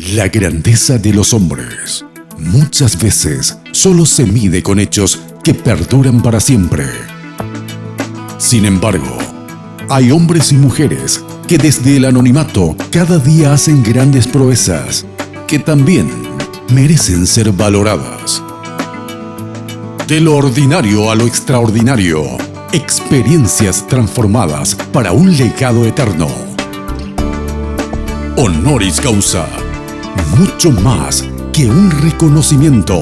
La grandeza de los hombres muchas veces solo se mide con hechos que perduran para siempre. Sin embargo, hay hombres y mujeres que desde el anonimato cada día hacen grandes proezas que también merecen ser valoradas. De lo ordinario a lo extraordinario, experiencias transformadas para un legado eterno. Honoris causa, mucho más que un reconocimiento.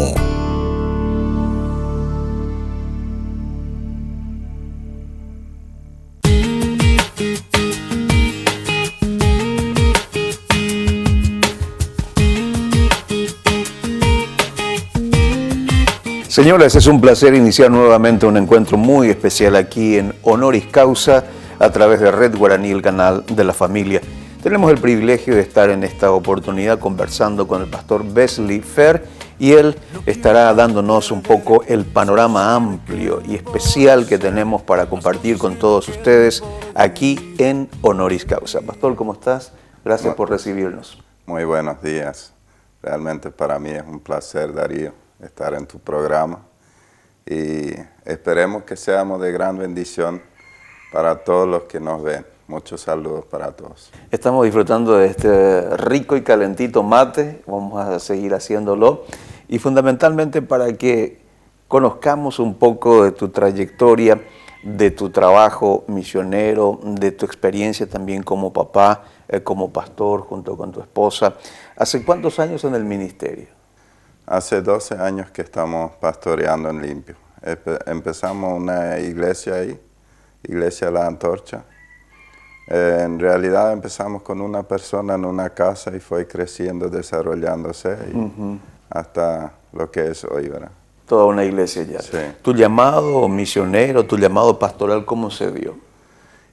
Señores, es un placer iniciar nuevamente un encuentro muy especial aquí en Honoris Causa a través de Red Guaraní, el canal de la familia. Tenemos el privilegio de estar en esta oportunidad conversando con el pastor Wesley Fer y él estará dándonos un poco el panorama amplio y especial que tenemos para compartir con todos ustedes aquí en Honoris Causa. Pastor, ¿cómo estás? Gracias por recibirnos. Muy buenos días. Realmente para mí es un placer, Darío, estar en tu programa y esperemos que seamos de gran bendición para todos los que nos ven. Muchos saludos para todos. Estamos disfrutando de este rico y calentito mate, vamos a seguir haciéndolo y fundamentalmente para que conozcamos un poco de tu trayectoria, de tu trabajo misionero, de tu experiencia también como papá, como pastor junto con tu esposa. ¿Hace cuántos años en el ministerio? Hace 12 años que estamos pastoreando en Limpio. Empezamos una iglesia ahí, Iglesia La Antorcha. En realidad empezamos con una persona en una casa y fue creciendo, desarrollándose hasta lo que es hoy, ¿verdad? Toda una iglesia ya. Sí. ¿Tu llamado misionero, tu llamado pastoral, cómo se dio?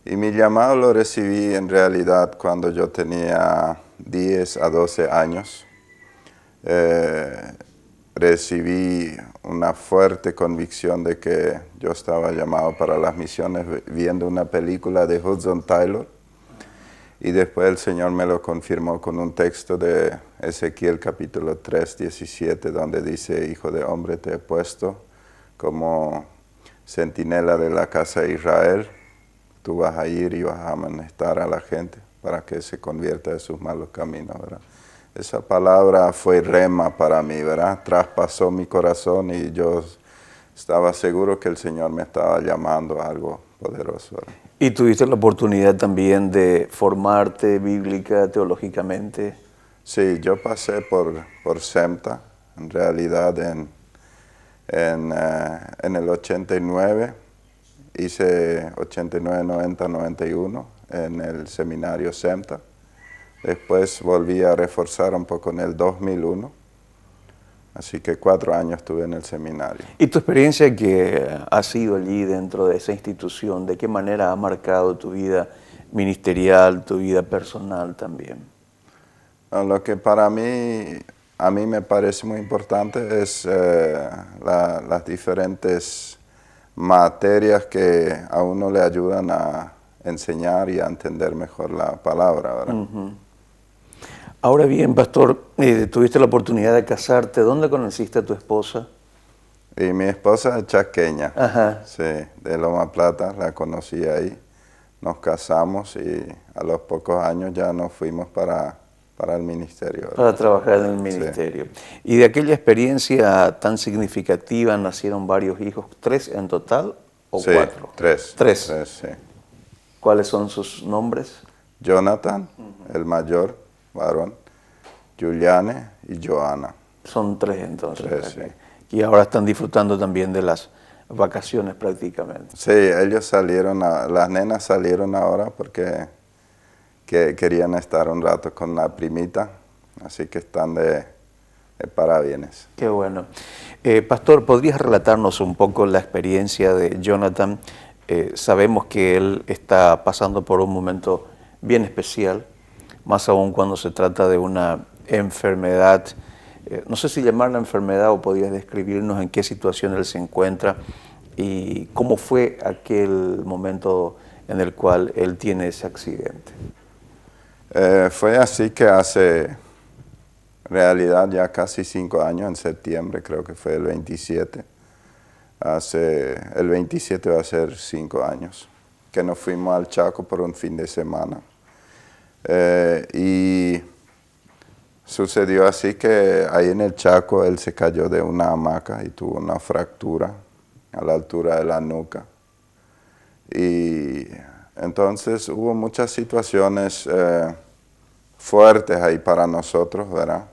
Y mi llamado lo recibí en realidad cuando yo tenía 10 a 12 años. Recibí una fuerte convicción de que yo estaba llamado para las misiones viendo una película de Hudson Taylor y después el Señor me lo confirmó con un texto de Ezequiel capítulo 3, 17 donde dice: Hijo de hombre, te he puesto como centinela de la casa de Israel, tú vas a ir y vas a amonestar a la gente para que se convierta de sus malos caminos, ¿verdad? Esa palabra fue rema para mí, ¿verdad? Traspasó mi corazón y yo estaba seguro que el Señor me estaba llamando a algo poderoso, ¿verdad? ¿Y tuviste la oportunidad también de formarte bíblica, teológicamente? Sí, yo pasé por SEMTA, en realidad en el 89, hice 89, 90, 91 en el seminario SEMTA. Después volví a reforzar un poco en el 2001, así que 4 años estuve en el seminario. ¿Y tu experiencia que ha sido allí dentro de esa institución, de qué manera ha marcado tu vida ministerial, tu vida personal también? Lo que para mí, a mí me parece muy importante es las diferentes materias que a uno le ayudan a enseñar y a entender mejor la palabra, ¿verdad? Ahora bien, pastor, tuviste la oportunidad de casarte. ¿Dónde conociste a tu esposa? Y mi esposa es chaqueña, Ajá. sí, de Loma Plata, la conocí ahí. Nos casamos y a los pocos años ya nos fuimos para el ministerio, ¿verdad? Para trabajar en el ministerio. Sí. Y de aquella experiencia tan significativa nacieron varios hijos, ¿3 en total o sí, 4? 3. 3. 3, sí. ¿Cuáles son sus nombres? Jonathan, el mayor, varón, Juliane y Joana. Son 3 entonces. 3, sí. Y ahora están disfrutando también de las vacaciones prácticamente. Sí, ellos salieron, las nenas salieron ahora porque querían estar un rato con la primita, así que están de parabienes. Qué bueno. Pastor, ¿podrías relatarnos un poco la experiencia de Jonathan? Sabemos que él está pasando por un momento bien especial, más aún cuando se trata de una enfermedad. No sé si llamarla enfermedad o podrías describirnos en qué situación él se encuentra y cómo fue aquel momento en el cual él tiene ese accidente. Fue así que hace En realidad ya casi 5 años, en septiembre, creo que fue el 27. El 27 va a ser 5 años, que nos fuimos al Chaco por un fin de semana. Y sucedió así que ahí en el Chaco él se cayó de una hamaca y tuvo una fractura a la altura de la nuca. Y entonces hubo muchas situaciones fuertes ahí para nosotros, ¿verdad?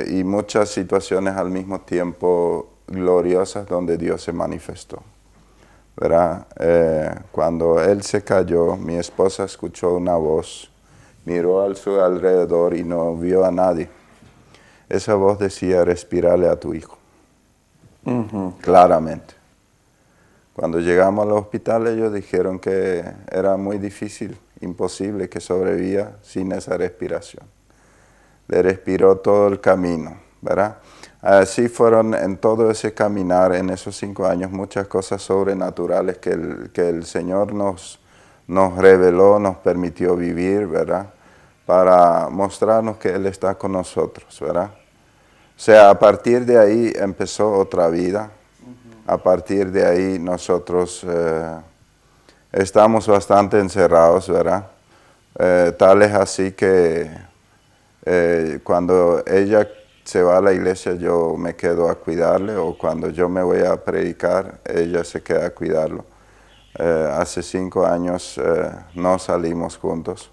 Y muchas situaciones al mismo tiempo gloriosas donde Dios se manifestó, ¿verdad? Cuando él se cayó, mi esposa escuchó una voz, miró a su alrededor y no vio a nadie. Esa voz decía, respirale a tu hijo, claramente. Cuando llegamos al hospital, ellos dijeron que era muy difícil, imposible que sobreviviera sin esa respiración. Le respiró todo el camino, ¿verdad? Así fueron en todo ese caminar, en esos 5 años, muchas cosas sobrenaturales que el Señor nos reveló, nos permitió vivir, ¿verdad? Para mostrarnos que Él está con nosotros, ¿verdad? O sea, a partir de ahí empezó otra vida. A partir de ahí nosotros estamos bastante encerrados, ¿verdad? Tal es así que cuando ella se va a la iglesia yo me quedo a cuidarle, o cuando yo me voy a predicar ella se queda a cuidarlo. Hace 5 años no salimos juntos,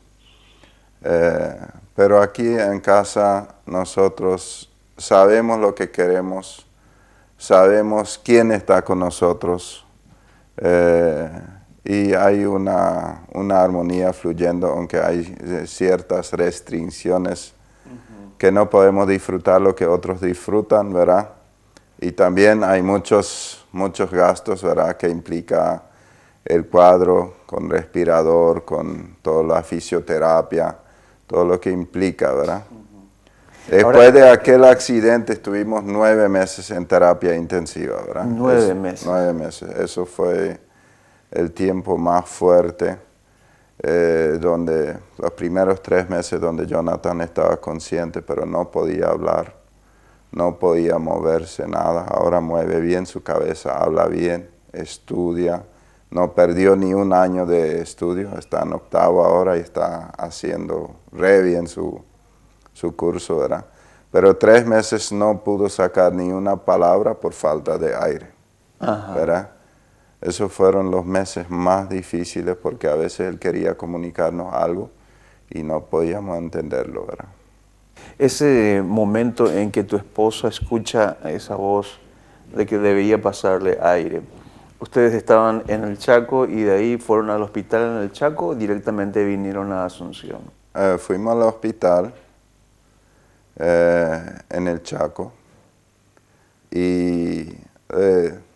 pero aquí en casa nosotros sabemos lo que queremos, sabemos quién está con nosotros, y hay una armonía fluyendo, aunque hay ciertas restricciones que no podemos disfrutar lo que otros disfrutan, ¿verdad? Y también hay muchos gastos, ¿verdad? Que implica el cuadro con respirador, con toda la fisioterapia, todo lo que implica, ¿verdad? Después de aquel accidente estuvimos 9 meses en terapia intensiva, ¿verdad? 9 meses. 9 meses. Eso fue el tiempo más fuerte, donde los primeros 3 meses donde Jonathan estaba consciente, pero no podía hablar, no podía moverse nada. Ahora mueve bien su cabeza, habla bien, estudia, no perdió ni un año de estudio, está en 8º ahora y está haciendo re bien su curso, ¿verdad? Pero 3 meses no pudo sacar ni una palabra por falta de aire, ¿verdad? Esos fueron los meses más difíciles porque a veces él quería comunicarnos algo y no podíamos entenderlo, ¿verdad? Ese momento en que tu esposa escucha esa voz de que debía pasarle aire, ¿ustedes estaban en el Chaco y de ahí fueron al hospital en el Chaco o directamente vinieron a Asunción? Fuimos al hospital en el Chaco y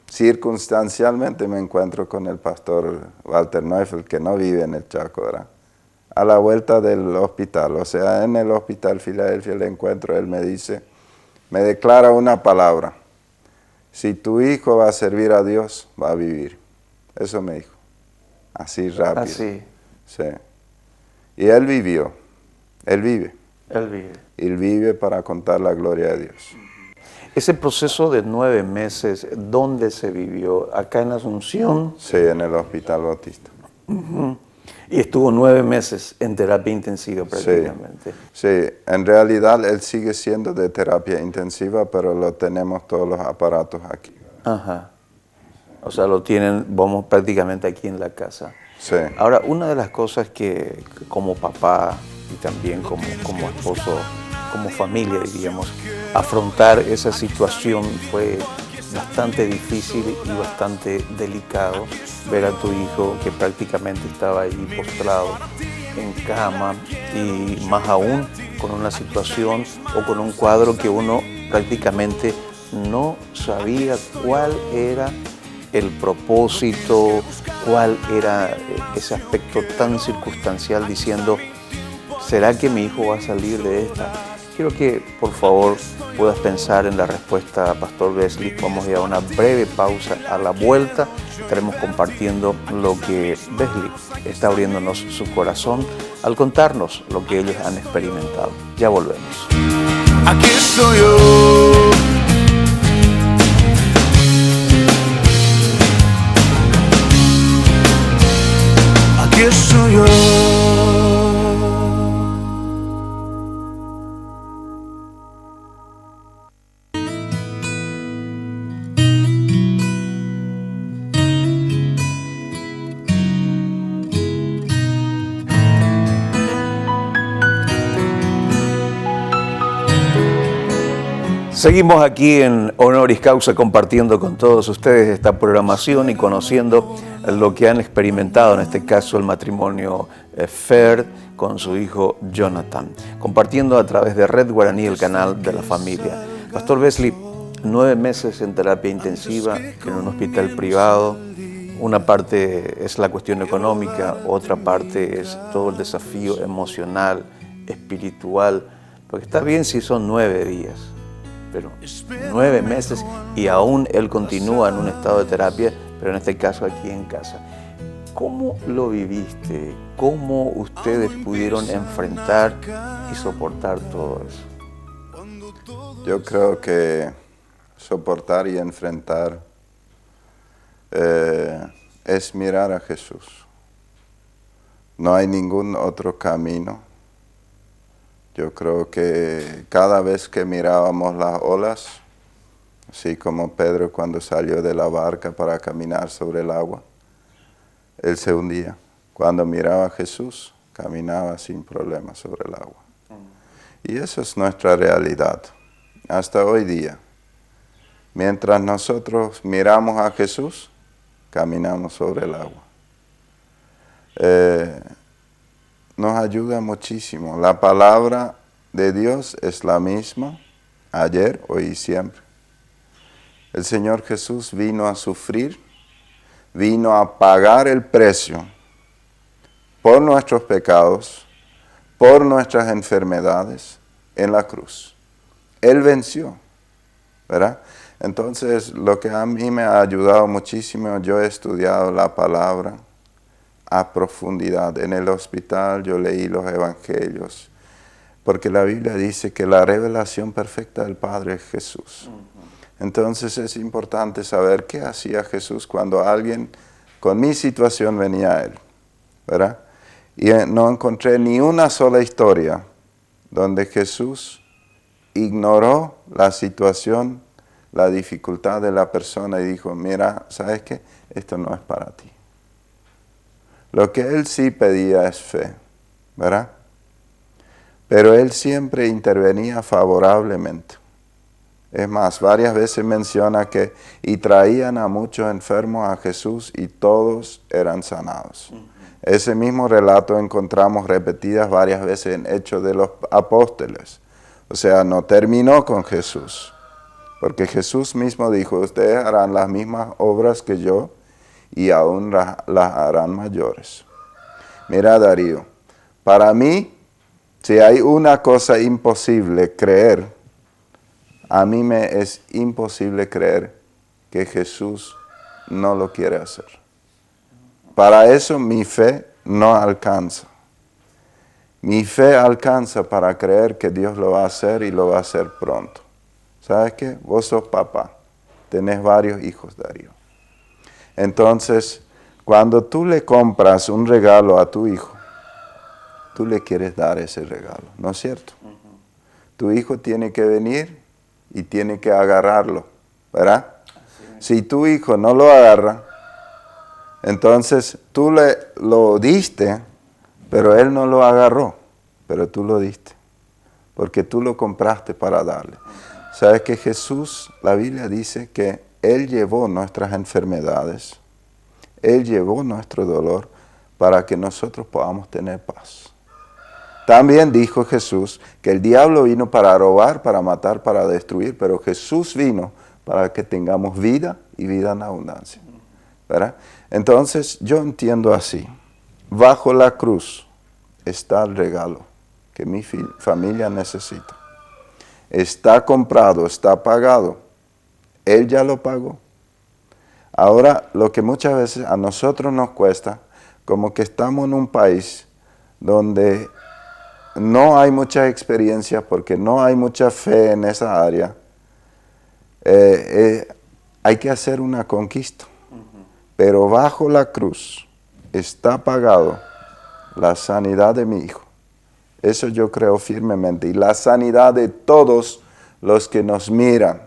circunstancialmente me encuentro con el pastor Walter Neufeld, que no vive en el Chaco, ¿verdad? A la vuelta del hospital, o sea, en el hospital Filadelfia le encuentro, él me dice, me declara una palabra, si tu hijo va a servir a Dios, va a vivir. Eso me dijo, así rápido. Así. Sí. Y él vivió, él vive. Él vive. Él vive para contar la gloria de Dios. Ese proceso de 9 meses, ¿dónde se vivió? ¿Acá en Asunción? Sí, en el Hospital Bautista. Y estuvo 9 meses en terapia intensiva prácticamente. Sí, en realidad él sigue siendo de terapia intensiva, pero lo tenemos todos los aparatos aquí. Ajá. O sea, lo tienen, vamos, prácticamente aquí en la casa. Sí. Ahora, una de las cosas que como papá y también como esposo, como familia, diríamos, afrontar esa situación fue bastante difícil y bastante delicado. Ver a tu hijo que prácticamente estaba ahí postrado en cama y más aún con una situación o con un cuadro que uno prácticamente no sabía cuál era el propósito, cuál era ese aspecto tan circunstancial, diciendo, ¿será que mi hijo va a salir de esta? Quiero que, por favor, puedas pensar en la respuesta, Pastor Wesley. Vamos a ir a una breve pausa. A la vuelta estaremos compartiendo lo que Wesley está abriéndonos su corazón al contarnos lo que ellos han experimentado. Ya volvemos. aquí estoy yo. Aquí estoy yo. Seguimos aquí en Honoris Causa compartiendo con todos ustedes esta programación y conociendo lo que han experimentado, en este caso el matrimonio Ferd con su hijo Jonathan, compartiendo a través de Red Guaraní, el canal de la familia. Pastor Wesley, 9 meses en terapia intensiva en un hospital privado. Una parte es la cuestión económica, otra parte es todo el desafío emocional, espiritual, porque está bien si son 9 días, pero 9 meses y aún él continúa en un estado de terapia, pero en este caso aquí en casa. ¿Cómo lo viviste? ¿Cómo ustedes pudieron enfrentar y soportar todo eso? Yo creo que soportar y enfrentar es mirar a Jesús. No hay ningún otro camino. Yo creo que cada vez que mirábamos las olas, así como Pedro cuando salió de la barca para caminar sobre el agua, él se hundía. Cuando miraba a Jesús, caminaba sin problema sobre el agua. Y eso es nuestra realidad, hasta hoy día. Mientras nosotros miramos a Jesús, caminamos sobre el agua. Nos ayuda muchísimo. La palabra de Dios es la misma, ayer, hoy y siempre. El Señor Jesús vino a sufrir, vino a pagar el precio por nuestros pecados, por nuestras enfermedades en la cruz. Él venció, ¿verdad? Entonces, lo que a mí me ha ayudado muchísimo, yo he estudiado la palabra a profundidad. En el hospital yo leí los evangelios, porque la Biblia dice que la revelación perfecta del Padre es Jesús. Entonces es importante saber qué hacía Jesús cuando alguien con mi situación venía a Él, ¿verdad? Y no encontré ni una sola historia donde Jesús ignoró la situación, la dificultad de la persona y dijo, mira, ¿sabes qué? Esto no es para ti. Lo que Él sí pedía es fe, ¿verdad? Pero Él siempre intervenía favorablemente. Es más, varias veces menciona que y traían a muchos enfermos a Jesús y todos eran sanados. Ese mismo relato encontramos repetidas varias veces en Hechos de los Apóstoles. O sea, no terminó con Jesús, porque Jesús mismo dijo, ustedes harán las mismas obras que yo y aún las harán mayores. Mira, Darío, para mí, si hay una cosa imposible creer, a mí me es imposible creer que Jesús no lo quiere hacer. Para eso mi fe no alcanza. Mi fe alcanza para creer que Dios lo va a hacer y lo va a hacer pronto. ¿Sabes qué? Vos sos papá, tenés varios hijos, Darío. Entonces, cuando tú le compras un regalo a tu hijo, tú le quieres dar ese regalo, ¿no es cierto? Tu hijo tiene que venir y tiene que agarrarlo, ¿verdad? Si tu hijo no lo agarra, entonces tú lo diste, pero él no lo agarró, pero tú lo diste, porque tú lo compraste para darle. ¿Sabes que Jesús, la Biblia dice que Él llevó nuestras enfermedades, Él llevó nuestro dolor para que nosotros podamos tener paz? También dijo Jesús que el diablo vino para robar, para matar, para destruir, pero Jesús vino para que tengamos vida y vida en abundancia, ¿verdad? Entonces yo entiendo así, bajo la cruz está el regalo que mi familia necesita. Está comprado, está pagado. Él ya lo pagó. Ahora, lo que muchas veces a nosotros nos cuesta, como que estamos en un país donde no hay muchas experiencias porque no hay mucha fe en esa área. Hay que hacer una conquista. Pero bajo la cruz está pagado la sanidad de mi hijo. Eso yo creo firmemente. Y la sanidad de todos los que nos miran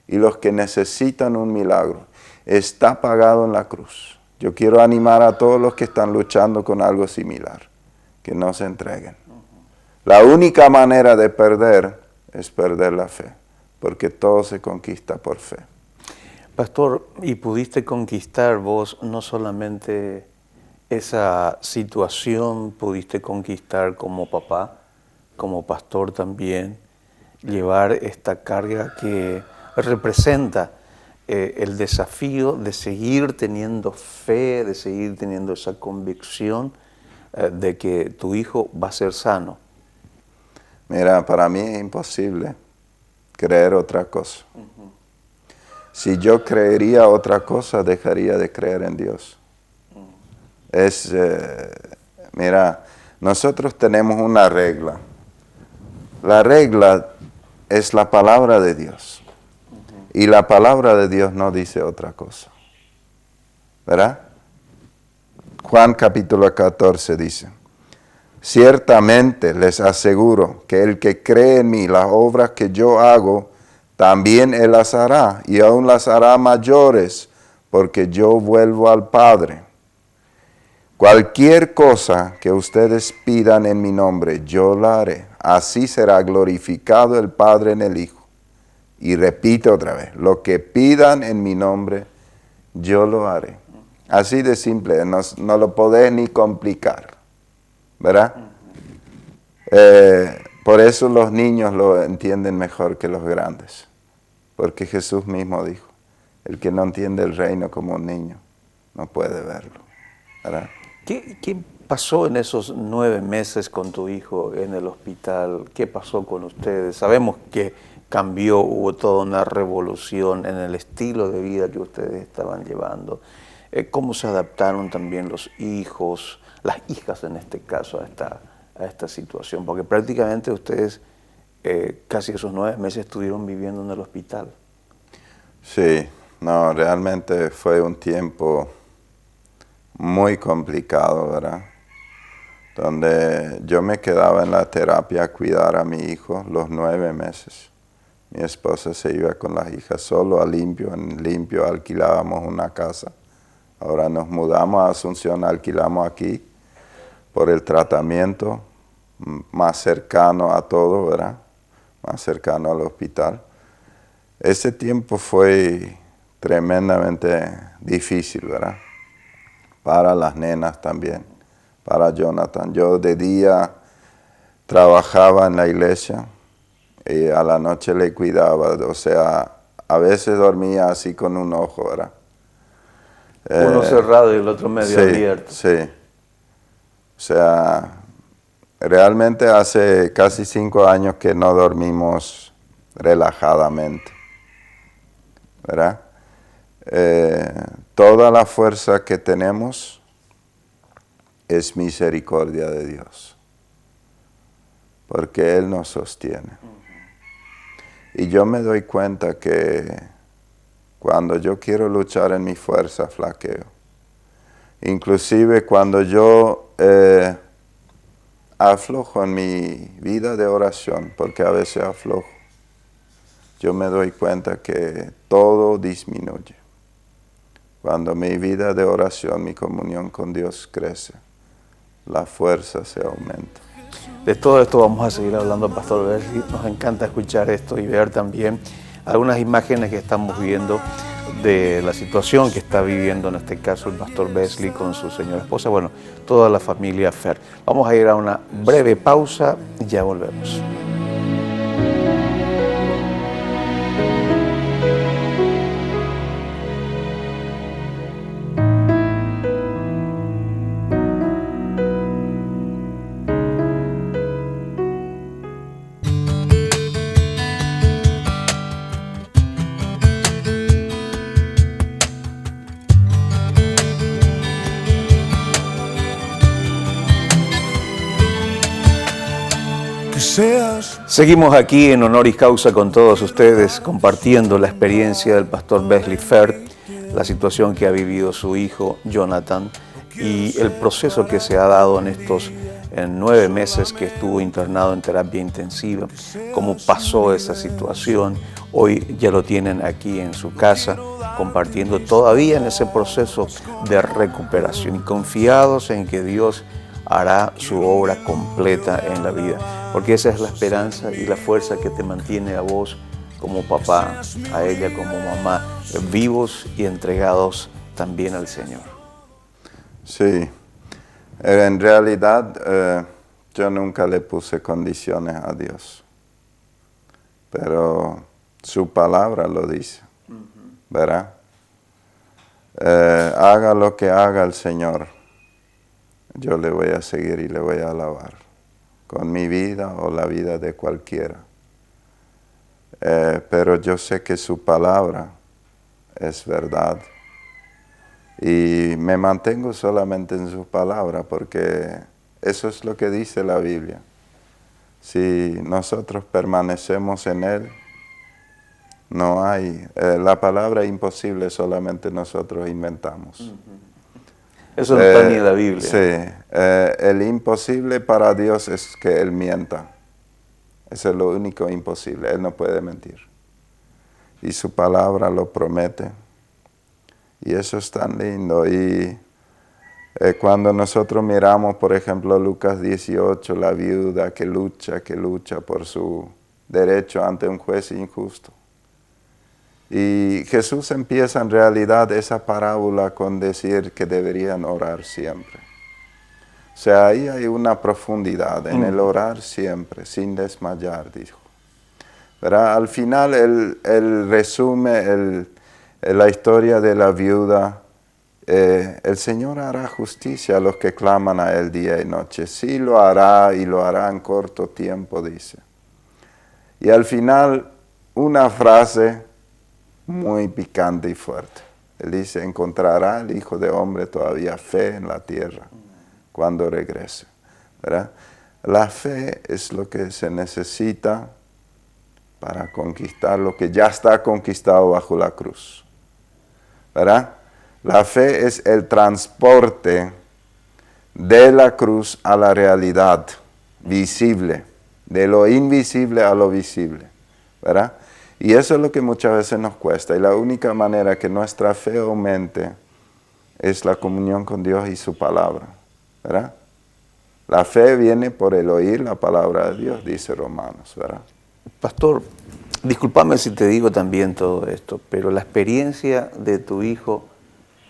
y los que necesitan un milagro. Está pagado en la cruz. Yo quiero animar a todos los que están luchando con algo similar, que no se entreguen. La única manera de perder es perder la fe, porque todo se conquista por fe. Pastor, ¿y pudiste conquistar vos no solamente esa situación, pudiste conquistar como papá, como pastor también, llevar esta carga que representa el desafío de seguir teniendo fe, de seguir teniendo esa convicción de que tu hijo va a ser sano? Mira, para mí es imposible creer otra cosa. Si yo creería otra cosa, dejaría de creer en Dios. Mira, nosotros tenemos una regla. La regla es la palabra de Dios. Y la palabra de Dios no dice otra cosa. ¿Verdad? Juan capítulo 14 dice: ciertamente les aseguro que el que cree en mí, las obras que yo hago, también él las hará, y aún las hará mayores, porque yo vuelvo al Padre. Cualquier cosa que ustedes pidan en mi nombre, yo la haré. Así será glorificado el Padre en el Hijo. Y repite otra vez: lo que pidan en mi nombre, yo lo haré. Así de simple, no lo podés ni complicar, ¿verdad? Por eso los niños lo entienden mejor que los grandes, porque Jesús mismo dijo: el que no entiende el reino como un niño, no puede verlo, ¿verdad? ¿Qué pasó en esos 9 meses con tu hijo en el hospital? ¿Qué pasó con ustedes? Sabemos que cambió, hubo toda una revolución en el estilo de vida que ustedes estaban llevando. ¿Cómo se adaptaron también los hijos, las hijas en este caso, a esta situación? Porque prácticamente ustedes casi esos 9 meses estuvieron viviendo en el hospital. Sí, no, realmente fue un tiempo muy complicado, ¿verdad? Donde yo me quedaba en la terapia a cuidar a mi hijo los 9 meses. Mi esposa se iba con las hijas solo a Limpio. En Limpio alquilábamos una casa. Ahora nos mudamos a Asunción, alquilamos aquí por el tratamiento más cercano a todo, ¿verdad? Más cercano al hospital. Ese tiempo fue tremendamente difícil, ¿verdad? Para las nenas también, para Jonathan. Yo de día trabajaba en la iglesia y a la noche le cuidaba, o sea, a veces dormía así con un ojo, ¿verdad? Uno cerrado y el otro medio abierto. Sí, o sea, realmente hace casi 5 años que no dormimos relajadamente, ¿verdad? Toda la fuerza que tenemos es misericordia de Dios, porque Él nos sostiene. Y yo me doy cuenta que cuando yo quiero luchar en mi fuerza, flaqueo. Inclusive cuando yo aflojo en mi vida de oración, porque a veces aflojo, yo me doy cuenta que todo disminuye. Cuando mi vida de oración, mi comunión con Dios crece, la fuerza se aumenta. De todo esto vamos a seguir hablando, Pastor Besley. Nos encanta escuchar esto y ver también algunas imágenes que estamos viendo de la situación que está viviendo en este caso el Pastor Besley con su señora esposa, bueno, toda la familia Fer. Vamos a ir a una breve pausa y ya volvemos. seas. Seguimos aquí en Honoris Causa con todos ustedes, compartiendo la experiencia del pastor Wesley Ferth, la situación que ha vivido su hijo Jonathan y el proceso que se ha dado en estos 9 meses que estuvo internado en terapia intensiva, cómo pasó esa situación. Hoy ya lo tienen aquí en su casa, compartiendo todavía en ese proceso de recuperación y confiados en que Dios hará su obra completa en la vida, porque esa es la esperanza y la fuerza que te mantiene a vos como papá, a ella como mamá, vivos y entregados también al Señor. Sí, en realidad yo nunca le puse condiciones a Dios, pero su palabra lo dice, ¿verdad? Haga lo que haga el Señor, yo le voy a seguir y le voy a alabar, con mi vida o la vida de cualquiera. Pero yo sé que su palabra es verdad y me mantengo solamente en su palabra porque eso es lo que dice la Biblia. Si nosotros permanecemos en Él, no hay, la palabra imposible solamente nosotros inventamos. Eso no está ni en la Biblia. Sí, el imposible para Dios es que Él mienta. Eso es lo único imposible, Él no puede mentir. Y su palabra lo promete. Y eso es tan lindo. Y cuando nosotros miramos, por ejemplo, Lucas 18, la viuda que lucha por su derecho ante un juez injusto. Y Jesús empieza en realidad esa parábola con decir que deberían orar siempre. O sea, ahí hay una profundidad en el orar siempre, sin desmayar, dijo. ¿Verdad? Al final él resume la historia de la viuda. El Señor hará justicia a los que claman a Él día y noche. Sí lo hará y lo hará en corto tiempo, dice. Y al final, una frase muy picante y fuerte. Él dice, encontrará el Hijo de Hombre todavía fe en la tierra cuando regrese, ¿verdad? La fe es lo que se necesita para conquistar lo que ya está conquistado bajo la cruz, ¿verdad? La fe es el transporte de la cruz a la realidad visible, de lo invisible a lo visible, ¿verdad? Y eso es lo que muchas veces nos cuesta. Y la única manera que nuestra fe aumente es la comunión con Dios y su palabra, ¿verdad? La fe viene por el oír la palabra de Dios, dice Romanos, ¿verdad? Pastor, discúlpame si te digo también todo esto, pero la experiencia de tu hijo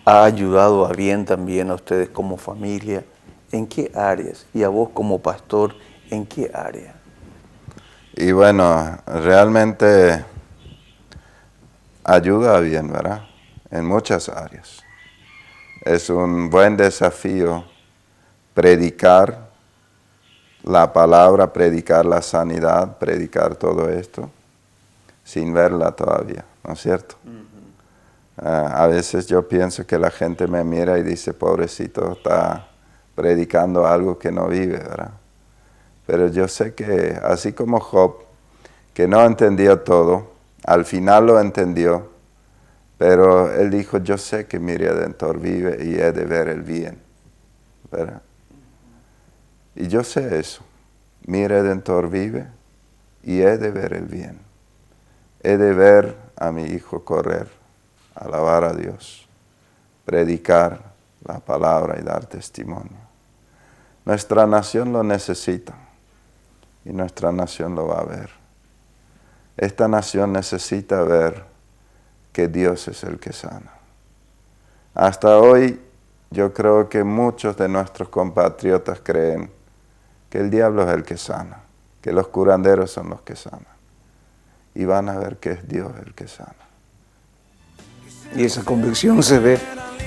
ha ayudado a bien también a ustedes como familia. ¿En qué áreas? Y a vos como pastor, ¿en qué área? Y bueno, realmente ayuda bien, ¿verdad? En muchas áreas. Es un buen desafío predicar la palabra, predicar la sanidad, predicar todo esto, sin verla todavía, ¿no es cierto? A veces yo pienso que la gente me mira y dice, pobrecito, está predicando algo que no vive, ¿verdad? Pero yo sé que, así como Job, que no entendió todo, al final lo entendió, pero él dijo, yo sé que mi Redentor vive y he de ver el bien, ¿verdad? Y yo sé eso, mi Redentor vive y he de ver el bien. He de ver a mi hijo correr, alabar a Dios, predicar la palabra y dar testimonio. Nuestra nación lo necesita y nuestra nación lo va a ver. Esta nación necesita ver que Dios es el que sana. Hasta hoy yo creo que muchos de nuestros compatriotas creen que el diablo es el que sana, que los curanderos son los que sanan. Y van a ver que es Dios el que sana. Y esa convicción se ve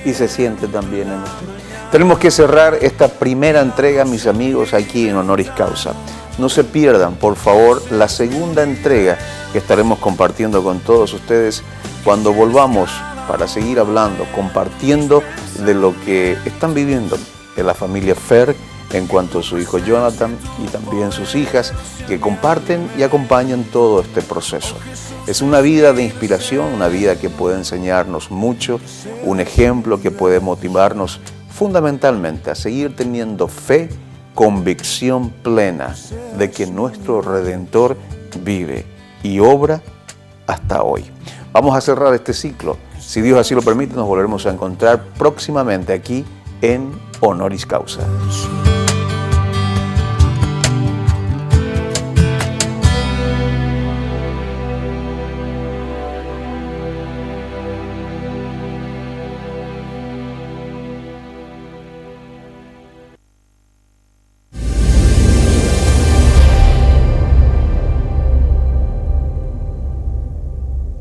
y se siente también en usted. Tenemos que cerrar esta primera entrega, mis amigos, aquí en Honoris Causa. No se pierdan, por favor, la segunda entrega que estaremos compartiendo con todos ustedes cuando volvamos para seguir hablando, compartiendo de lo que están viviendo en la familia Ferth en cuanto a su hijo Jonathan y también sus hijas, que comparten y acompañan todo este proceso. Es una vida de inspiración, una vida que puede enseñarnos mucho, un ejemplo que puede motivarnos fundamentalmente a seguir teniendo fe, convicción plena de que nuestro Redentor vive y obra hasta hoy. Vamos a cerrar este ciclo. Si Dios así lo permite, nos volveremos a encontrar próximamente aquí en Honoris Causa.